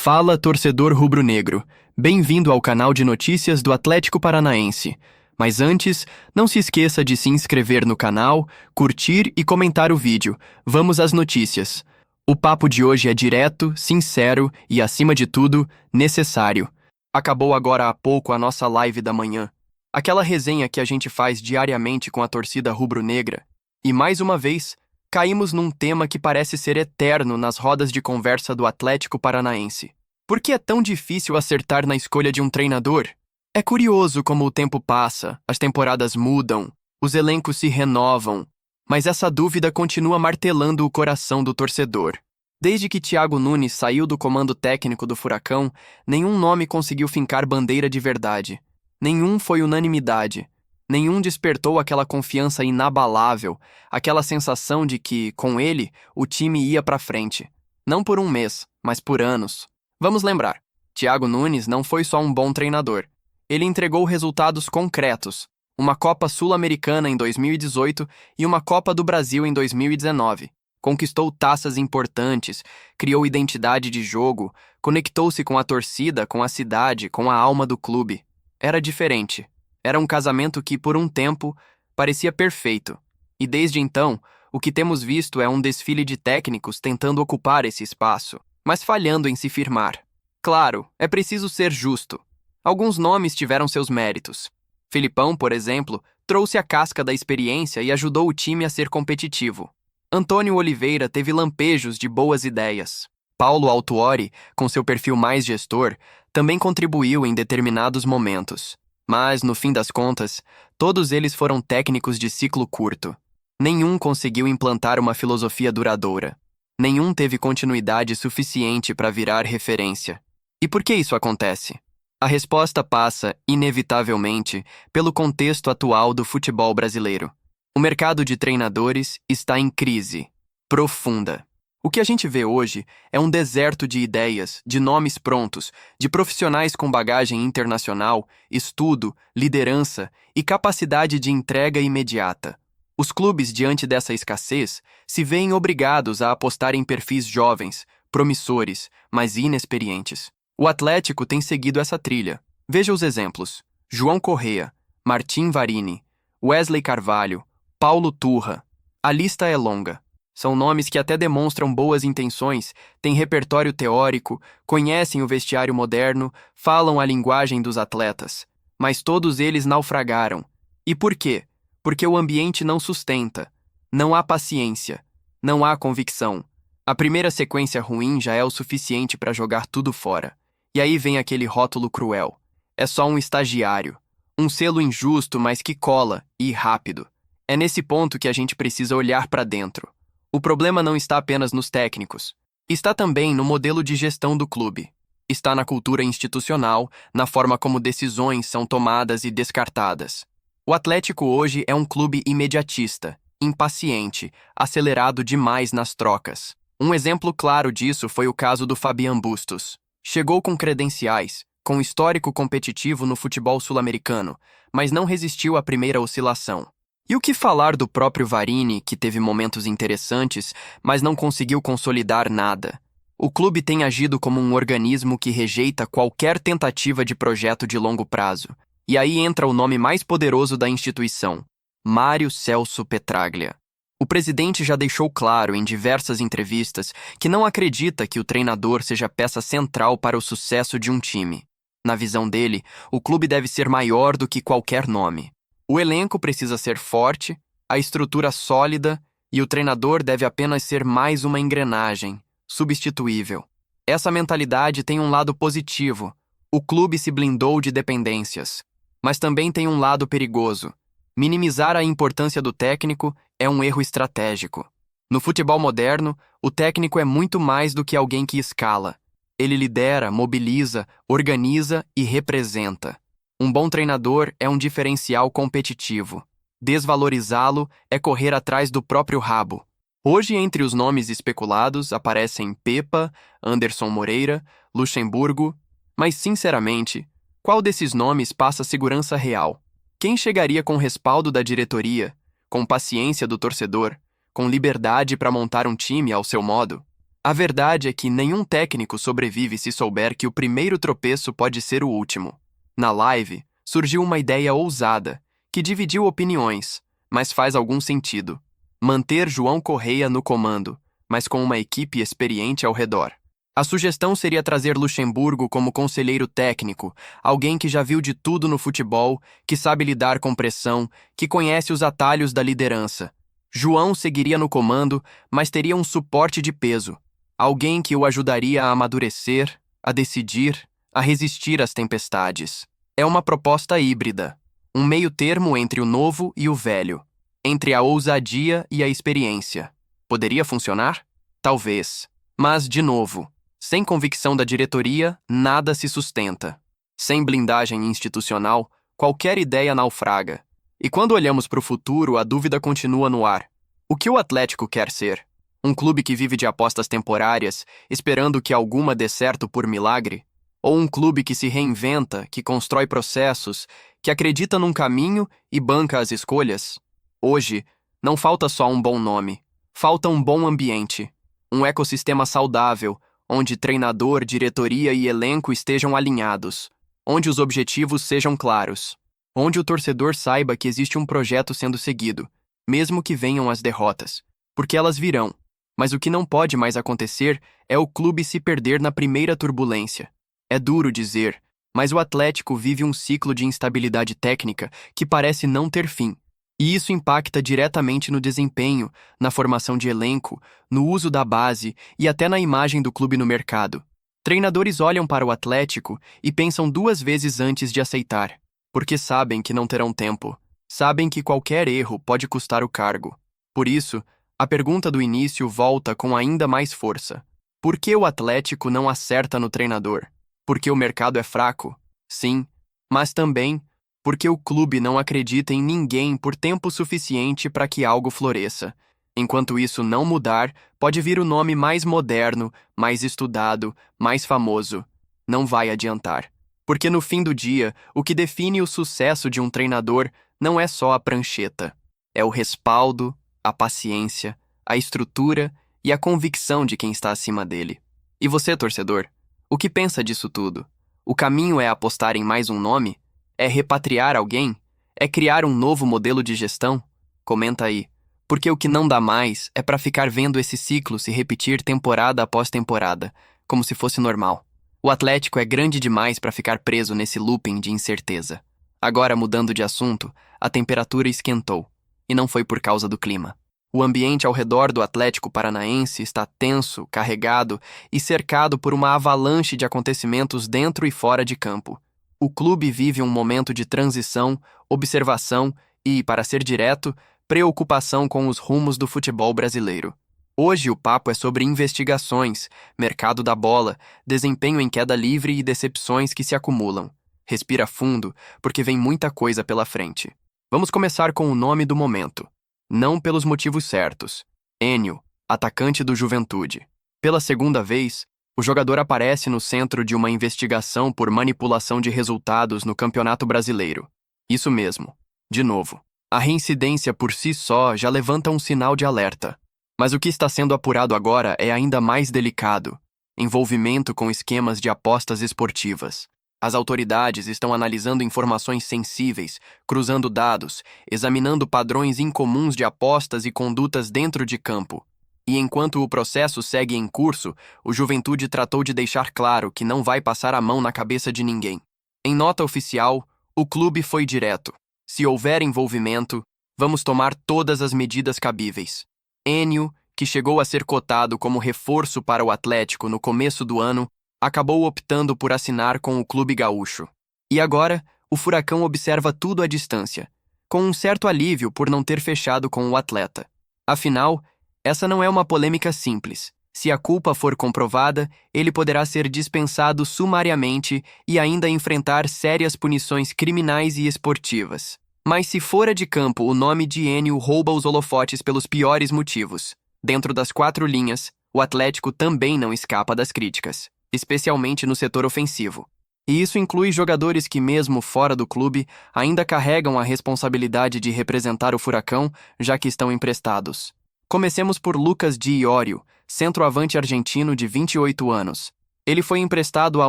Fala, torcedor rubro-negro. Bem-vindo ao canal de notícias do Atlético Paranaense. Mas antes, não se esqueça de se inscrever no canal, curtir e comentar o vídeo. Vamos às notícias. O papo de hoje é direto, sincero e, acima de tudo, necessário. Acabou agora há pouco a nossa live da manhã. Aquela resenha que a gente faz diariamente com a torcida rubro-negra. E mais uma vez, caímos num tema que parece ser eterno nas rodas de conversa do Atlético Paranaense. Por que é tão difícil acertar na escolha de um treinador? É curioso como o tempo passa, as temporadas mudam, os elencos se renovam, mas essa dúvida continua martelando o coração do torcedor. Desde que Thiago Nunes saiu do comando técnico do Furacão, nenhum nome conseguiu fincar bandeira de verdade. Nenhum foi unanimidade. Nenhum despertou aquela confiança inabalável, aquela sensação de que, com ele, o time ia pra frente. Não por um mês, mas por anos. Vamos lembrar, Thiago Nunes não foi só um bom treinador. Ele entregou resultados concretos, uma Copa Sul-Americana em 2018 e uma Copa do Brasil em 2019. Conquistou taças importantes, criou identidade de jogo, conectou-se com a torcida, com a cidade, com a alma do clube. Era diferente. Era um casamento que, por um tempo, parecia perfeito. E desde então, o que temos visto é um desfile de técnicos tentando ocupar esse espaço, mas falhando em se firmar. Claro, é preciso ser justo. Alguns nomes tiveram seus méritos. Felipão, por exemplo, trouxe a casca da experiência e ajudou o time a ser competitivo. Antônio Oliveira teve lampejos de boas ideias. Paulo Autuori, com seu perfil mais gestor, também contribuiu em determinados momentos. Mas, no fim das contas, todos eles foram técnicos de ciclo curto. Nenhum conseguiu implantar uma filosofia duradoura. Nenhum teve continuidade suficiente para virar referência. E por que isso acontece? A resposta passa, inevitavelmente, pelo contexto atual do futebol brasileiro. O mercado de treinadores está em crise profunda. O que a gente vê hoje é um deserto de ideias, de nomes prontos, de profissionais com bagagem internacional, estudo, liderança e capacidade de entrega imediata. Os clubes, diante dessa escassez, se veem obrigados a apostar em perfis jovens, promissores, mas inexperientes. O Atlético tem seguido essa trilha. Veja os exemplos: João Correa, Martim Varini, Wesley Carvalho, Paulo Turra. A lista é longa. São nomes que até demonstram boas intenções, têm repertório teórico, conhecem o vestiário moderno, falam a linguagem dos atletas. Mas todos eles naufragaram. E por quê? Porque o ambiente não sustenta. Não há paciência. Não há convicção. A primeira sequência ruim já é o suficiente para jogar tudo fora. E aí vem aquele rótulo cruel. É só um estagiário. Um selo injusto, mas que cola, e rápido. É nesse ponto que a gente precisa olhar para dentro. O problema não está apenas nos técnicos. Está também no modelo de gestão do clube. Está na cultura institucional, na forma como decisões são tomadas e descartadas. O Atlético hoje é um clube imediatista, impaciente, acelerado demais nas trocas. Um exemplo claro disso foi o caso do Fabian Bustos. Chegou com credenciais, com histórico competitivo no futebol sul-americano, mas não resistiu à primeira oscilação. E o que falar do próprio Varini, que teve momentos interessantes, mas não conseguiu consolidar nada? O clube tem agido como um organismo que rejeita qualquer tentativa de projeto de longo prazo. E aí entra o nome mais poderoso da instituição, Mário Celso Petraglia. O presidente já deixou claro em diversas entrevistas que não acredita que o treinador seja peça central para o sucesso de um time. Na visão dele, o clube deve ser maior do que qualquer nome. O elenco precisa ser forte, a estrutura sólida e o treinador deve apenas ser mais uma engrenagem, substituível. Essa mentalidade tem um lado positivo. O clube se blindou de dependências. Mas também tem um lado perigoso. Minimizar a importância do técnico é um erro estratégico. No futebol moderno, o técnico é muito mais do que alguém que escala. Ele lidera, mobiliza, organiza e representa. Um bom treinador é um diferencial competitivo. Desvalorizá-lo é correr atrás do próprio rabo. Hoje, entre os nomes especulados, aparecem Pepa, Anderson Moreira, Luxemburgo, mas, sinceramente, qual desses nomes passa segurança real? Quem chegaria com respaldo da diretoria, com paciência do torcedor, com liberdade para montar um time ao seu modo? A verdade é que nenhum técnico sobrevive se souber que o primeiro tropeço pode ser o último. Na live, surgiu uma ideia ousada, que dividiu opiniões, mas faz algum sentido. Manter João Correia no comando, mas com uma equipe experiente ao redor. A sugestão seria trazer Luxemburgo como conselheiro técnico, alguém que já viu de tudo no futebol, que sabe lidar com pressão, que conhece os atalhos da liderança. João seguiria no comando, mas teria um suporte de peso. Alguém que o ajudaria a amadurecer, a decidir, a resistir às tempestades. É uma proposta híbrida, um meio-termo entre o novo e o velho, entre a ousadia e a experiência. Poderia funcionar? Talvez. Mas, de novo, sem convicção da diretoria, nada se sustenta. Sem blindagem institucional, qualquer ideia naufraga. E quando olhamos para o futuro, a dúvida continua no ar. O que o Atlético quer ser? Um clube que vive de apostas temporárias, esperando que alguma dê certo por milagre? Ou um clube que se reinventa, que constrói processos, que acredita num caminho e banca as escolhas? Hoje, não falta só um bom nome. Falta um bom ambiente. Um ecossistema saudável, onde treinador, diretoria e elenco estejam alinhados. Onde os objetivos sejam claros. Onde o torcedor saiba que existe um projeto sendo seguido, mesmo que venham as derrotas. Porque elas virão. Mas o que não pode mais acontecer é o clube se perder na primeira turbulência. É duro dizer, mas o Atlético vive um ciclo de instabilidade técnica que parece não ter fim. E isso impacta diretamente no desempenho, na formação de elenco, no uso da base e até na imagem do clube no mercado. Treinadores olham para o Atlético e pensam duas vezes antes de aceitar, porque sabem que não terão tempo. Sabem que qualquer erro pode custar o cargo. Por isso, a pergunta do início volta com ainda mais força. Por que o Atlético não acerta no treinador? Porque o mercado é fraco? Sim, mas também porque o clube não acredita em ninguém por tempo suficiente para que algo floresça. Enquanto isso não mudar, pode vir o nome mais moderno, mais estudado, mais famoso. Não vai adiantar. Porque no fim do dia, o que define o sucesso de um treinador não é só a prancheta. É o respaldo, a paciência, a estrutura e a convicção de quem está acima dele. E você, torcedor? O que pensa disso tudo? O caminho é apostar em mais um nome? É repatriar alguém? É criar um novo modelo de gestão? Comenta aí. Porque o que não dá mais é para ficar vendo esse ciclo se repetir temporada após temporada, como se fosse normal. O Atlético é grande demais para ficar preso nesse looping de incerteza. Agora, mudando de assunto, a temperatura esquentou. E não foi por causa do clima. O ambiente ao redor do Atlético Paranaense está tenso, carregado e cercado por uma avalanche de acontecimentos dentro e fora de campo. O clube vive um momento de transição, observação e, para ser direto, preocupação com os rumos do futebol brasileiro. Hoje o papo é sobre investigações, mercado da bola, desempenho em queda livre e decepções que se acumulam. Respira fundo, porque vem muita coisa pela frente. Vamos começar com o nome do momento. Não pelos motivos certos. Enio, atacante do Juventude. Pela segunda vez, o jogador aparece no centro de uma investigação por manipulação de resultados no Campeonato Brasileiro. Isso mesmo. De novo. A reincidência por si só já levanta um sinal de alerta. Mas o que está sendo apurado agora é ainda mais delicado. Envolvimento com esquemas de apostas esportivas. As autoridades estão analisando informações sensíveis, cruzando dados, examinando padrões incomuns de apostas e condutas dentro de campo. E enquanto o processo segue em curso, o Juventude tratou de deixar claro que não vai passar a mão na cabeça de ninguém. Em nota oficial, o clube foi direto. Se houver envolvimento, vamos tomar todas as medidas cabíveis. Enio, que chegou a ser cotado como reforço para o Atlético no começo do ano, acabou optando por assinar com o clube gaúcho. E agora, o Furacão observa tudo à distância, com um certo alívio por não ter fechado com o atleta. Afinal, essa não é uma polêmica simples. Se a culpa for comprovada, ele poderá ser dispensado sumariamente e ainda enfrentar sérias punições criminais e esportivas. Mas se fora de campo, o nome de Enio rouba os holofotes pelos piores motivos. Dentro das quatro linhas, o Atlético também não escapa das críticas, especialmente no setor ofensivo. E isso inclui jogadores que, mesmo fora do clube, ainda carregam a responsabilidade de representar o Furacão, já que estão emprestados. Comecemos por Lucas Di Iorio, centroavante argentino de 28 anos. Ele foi emprestado à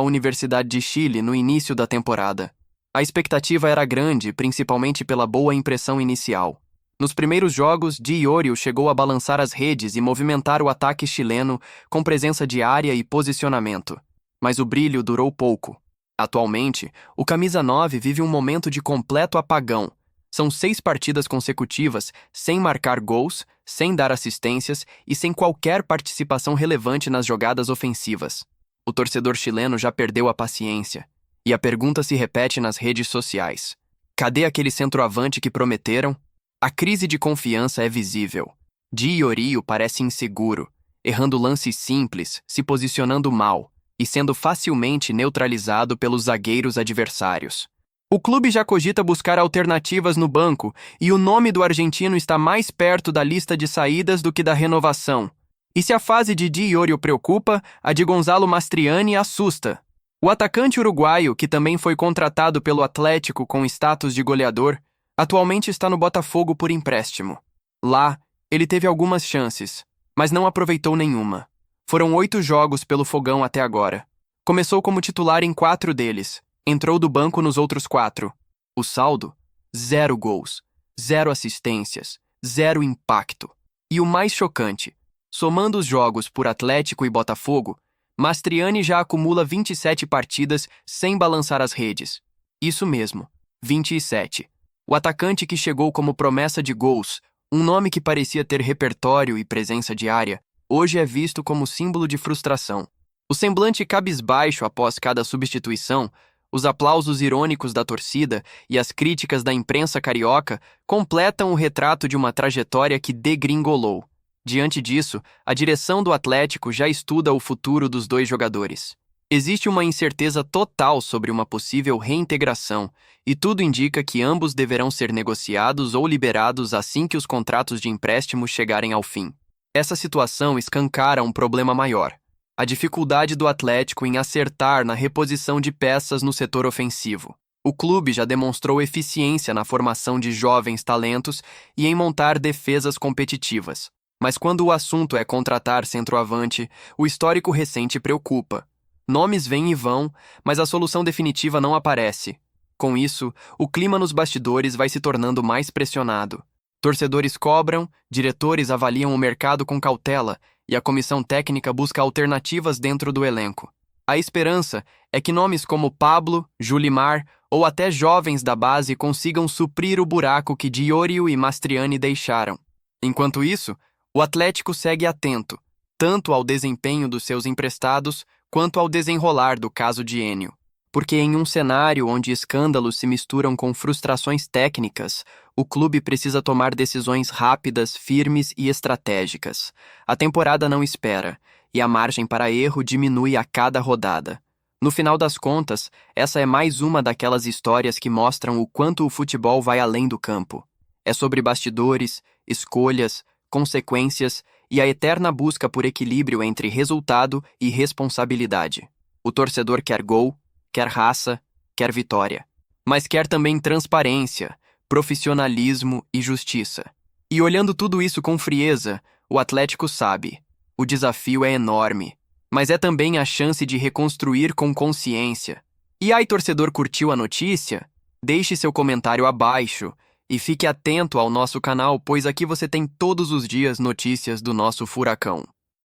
Universidade de Chile no início da temporada. A expectativa era grande, principalmente pela boa impressão inicial. Nos primeiros jogos, Di Iorio chegou a balançar as redes e movimentar o ataque chileno com presença de área e posicionamento. Mas o brilho durou pouco. Atualmente, o camisa 9 vive um momento de completo apagão. São 6 partidas consecutivas sem marcar gols, sem dar assistências e sem qualquer participação relevante nas jogadas ofensivas. O torcedor chileno já perdeu a paciência. E a pergunta se repete nas redes sociais. Cadê aquele centroavante que prometeram? A crise de confiança é visível. Di Iorio parece inseguro, errando lances simples, se posicionando mal e sendo facilmente neutralizado pelos zagueiros adversários. O clube já cogita buscar alternativas no banco e o nome do argentino está mais perto da lista de saídas do que da renovação. E se a fase de Di Iorio preocupa, a de Gonzalo Mastriani assusta. O atacante uruguaio, que também foi contratado pelo Atlético com status de goleador, atualmente está no Botafogo por empréstimo. Lá, ele teve algumas chances, mas não aproveitou nenhuma. Foram 8 jogos pelo Fogão até agora. Começou como titular em 4 deles, entrou do banco nos outros 4. O saldo? 0 gols, 0 assistências, 0 impacto. E o mais chocante, somando os jogos por Atlético e Botafogo, Mastriani já acumula 27 partidas sem balançar as redes. Isso mesmo, 27. O atacante que chegou como promessa de gols, um nome que parecia ter repertório e presença diária, hoje é visto como símbolo de frustração. O semblante cabisbaixo após cada substituição, os aplausos irônicos da torcida e as críticas da imprensa carioca completam o retrato de uma trajetória que degringolou. Diante disso, a direção do Atlético já estuda o futuro dos 2 jogadores. Existe uma incerteza total sobre uma possível reintegração, e tudo indica que ambos deverão ser negociados ou liberados assim que os contratos de empréstimo chegarem ao fim. Essa situação escancara um problema maior: a dificuldade do Atlético em acertar na reposição de peças no setor ofensivo. O clube já demonstrou eficiência na formação de jovens talentos e em montar defesas competitivas. Mas quando o assunto é contratar centroavante, o histórico recente preocupa. Nomes vêm e vão, mas a solução definitiva não aparece. Com isso, o clima nos bastidores vai se tornando mais pressionado. Torcedores cobram, diretores avaliam o mercado com cautela e a comissão técnica busca alternativas dentro do elenco. A esperança é que nomes como Pablo, Julimar ou até jovens da base consigam suprir o buraco que Di Iorio e Mastriani deixaram. Enquanto isso, o Atlético segue atento, tanto ao desempenho dos seus emprestados quanto ao desenrolar do caso de Enio. Porque em um cenário onde escândalos se misturam com frustrações técnicas, o clube precisa tomar decisões rápidas, firmes e estratégicas. A temporada não espera, e a margem para erro diminui a cada rodada. No final das contas, essa é mais uma daquelas histórias que mostram o quanto o futebol vai além do campo. É sobre bastidores, escolhas, consequências e a eterna busca por equilíbrio entre resultado e responsabilidade. O torcedor quer gol, quer raça, quer vitória. Mas quer também transparência, profissionalismo e justiça. E olhando tudo isso com frieza, o Atlético sabe, o desafio é enorme, mas é também a chance de reconstruir com consciência. E aí, torcedor, curtiu a notícia? Deixe seu comentário abaixo e fique atento ao nosso canal, pois aqui você tem todos os dias notícias do nosso furacão.